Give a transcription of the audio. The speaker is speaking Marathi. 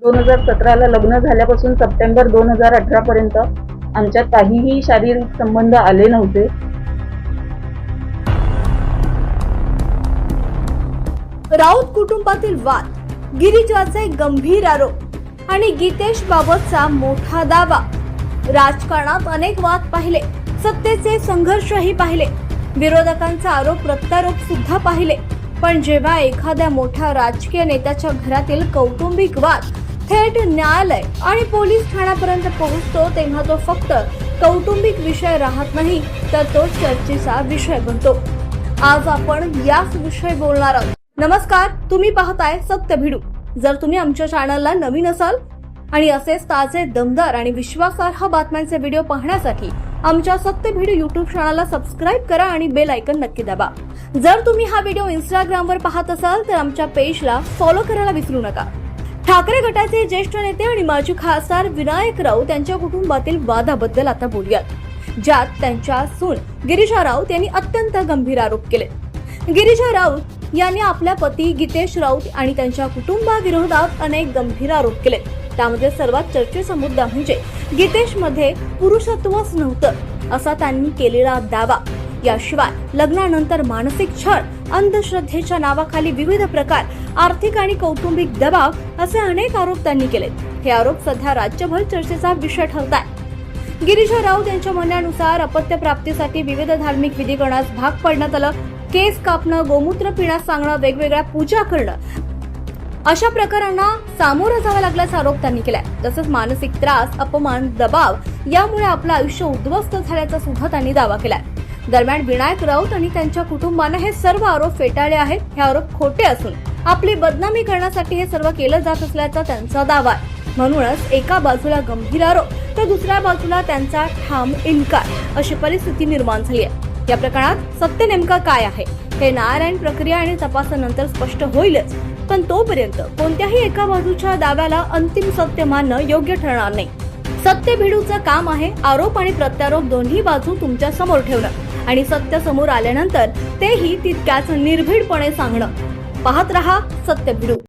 2017ला लग्न झाल्यापासून सप्टेंबर 2018 पर्यंत आमच्यात काहीही शारीरिक संबंध आले नव्हते. राऊत कुटुंबातील वाद, गिरिजाचे गंभीर आरोप आणि गीतेश बाबतचा मोठा दावा. राजकारणात अनेक वाद पाहिले, सत्तेचे संघर्षही पाहिले, विरोधकांचा आरोप प्रत्यारोप सुद्धा पाहिले. पण जेव्हा एखाद्या मोठ्या राजकीय नेत्याच्या घरातील कौटुंबिक वाद थेट न्यायालय आणि पोलीस ठाण्यापर्यंत पोहोचतो, तेव्हा तो फक्त कौटुंबिक विषय राहत नाही, तर तो चर्चेचा विषय बनतो. आज आपण याच विषयी बोलणार आहोत. नमस्कार, तुम्ही पाहताय सत्य भिडू. जर तुम्ही आमच्या चॅनलला नवीन असाल आणि असेच ताजे, दमदार आणि विश्वासार्ह बातम्यांचे व्हिडिओ पाहण्यासाठी आमच्या सत्य भिडू युट्यूब चॅनलला सबस्क्राईब करा आणि बेल आयकन नक्की दाबा. जर तुम्ही हा व्हिडिओ इंस्टाग्रामवर पाहत असाल तर आमच्या पेजला फॉलो करायला विसरू नका. ठाकरे गटाचे ज्येष्ठ नेते आणि माजी खासदार विनायक राऊत यांच्या कुटुंबातील वादाबद्दल आता बोलूयात, ज्यात त्यांच्या सून गिरीजा राऊत यांनी अत्यंत गंभीर आरोप केले. गिरीजा राऊत यांनी आपल्या पती गीतेश राऊत आणि त्यांच्या कुटुंबाविरोधात अनेक गंभीर आरोप केले. त्यामध्ये सर्वात चर्चेचा मुद्दा म्हणजे गीतेशमध्ये पुरुषत्वच नव्हतं असा त्यांनी केलेला दावा. याशिवाय लग्नानंतर मानसिक छळ, अंधश्रद्धेच्या नावाखाली विविध प्रकार, आर्थिक आणि कौटुंबिक दबाव असे अनेक आरोप त्यांनी केले. हे आरोप सध्या राज्यभर चर्चेचा विषय ठरत आहे. गिरीजा राऊत यांच्या म्हणण्यानुसार अपत्य प्राप्तीसाठी विविध धार्मिक विधी करण्यास भाग पडण्यात आलं. केस कापणं, गोमूत्र पिण्यास सांगणं, वेगवेगळ्या पूजा करणं अशा प्रकारांना सामोरं जावं लागल्याचा आरोप त्यांनी केलाय. तसंच मानसिक त्रास, अपमान, दबाव यामुळे आपलं आयुष्य उद्ध्वस्त झाल्याचा सुद्धा त्यांनी दावा केलाय. दरम्यान विनायक राऊत आणि त्यांच्या कुटुंबाने हे सर्व आरोप फेटाळले आहेत. हे आरोप खोटे असून आपली बदनामी करण्यासाठी हे सर्व केलं जात असल्याचा त्यांचा दावा आहे. म्हणूनच एका बाजूला गंभीर आरोप तर दुसऱ्या बाजूला त्यांचा ठाम इन्कार अशी परिस्थिती निर्माण झाली आहे. या प्रकरणात सत्य नेमकं काय आहे हे न्यायालयीन प्रक्रिया आणि तपासानंतर स्पष्ट होईलच. पण तोपर्यंत कोणत्याही एका बाजूच्या दाव्याला अंतिम सत्य मानणं योग्य ठरणार नाही. सत्य भिडूचं काम आहे आरोप आणि प्रत्यारोप दोन्ही बाजू तुमच्या समोर ठेवणं आणि सत्य समोर आल्यानंतर तेही तितक्याच निर्भीडपणे सांगणं. पाहत रहा सत्य भिडू.